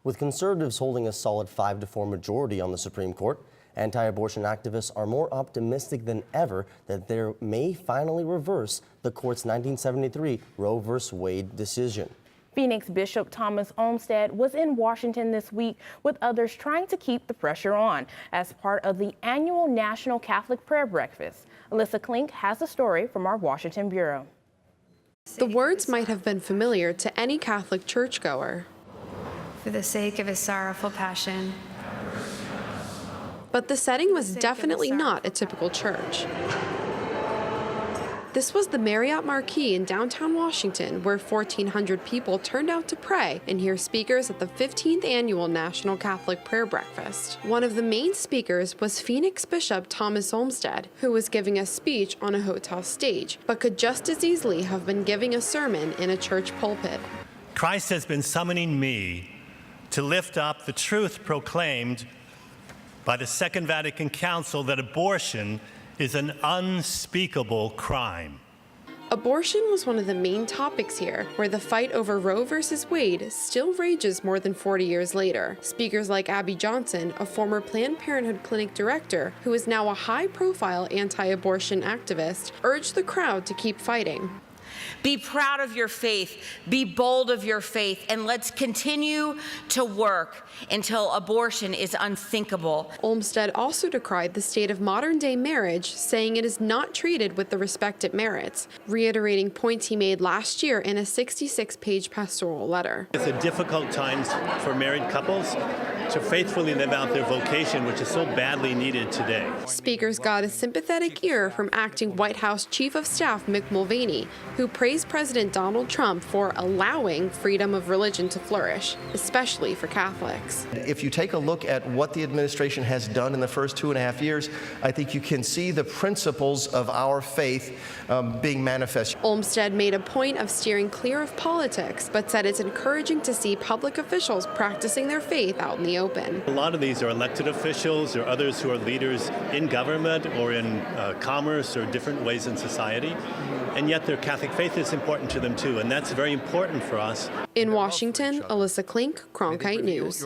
With conservatives holding a solid 5-4 majority on the Supreme Court, anti-abortion activists are more optimistic than ever that they may finally reverse the court's 1973 Roe v. Wade decision. Phoenix Bishop Thomas Olmsted was in Washington this week with others trying to keep the pressure on as part of the annual National Catholic Prayer Breakfast. Alyssa Klink has a story from our Washington bureau. The words might have been familiar to any Catholic churchgoer. For the sake of his sorrowful passion. But the setting was definitely not a typical church. This was the Marriott Marquis in downtown Washington, where 1,400 people turned out to pray and hear speakers at the 15th annual National Catholic Prayer Breakfast. One of the main speakers was Phoenix Bishop Thomas Olmsted, who was giving a speech on a hotel stage, but could just as easily have been giving a sermon in a church pulpit. Christ has been summoning me to lift up the truth proclaimed by the Second Vatican Council that abortion is an unspeakable crime. Abortion was one of the main topics here, where the fight over Roe versus Wade still rages more than 40 years later. Speakers like Abby Johnson, a former Planned Parenthood clinic director who is now a high-profile anti-abortion activist, urged the crowd to keep fighting. Be proud of your faith, be bold of your faith, and let's continue to work until abortion is unthinkable. Olmsted also decried the state of modern-day marriage, saying it is not treated with the respect it merits, reiterating points he made last year in a 66-page pastoral letter. It's a difficult time for married couples to faithfully live out their vocation, which is so badly needed today. Speakers got a sympathetic ear from acting White House Chief of Staff Mick Mulvaney, who praised President Donald Trump for allowing freedom of religion to flourish, especially for Catholics. If you take a look at what the administration has done in the first 2.5 years, I think you can see the principles of our faith being manifest. Olmsted made a point of steering clear of politics, but said it's encouraging to see public officials practicing their faith out in the open. A lot of these are elected officials or others who are leaders in government or in commerce or different ways in society, and yet their Catholic faith is important to them too, and that's very important for us. In Washington, Alyssa Klink, Cronkite News.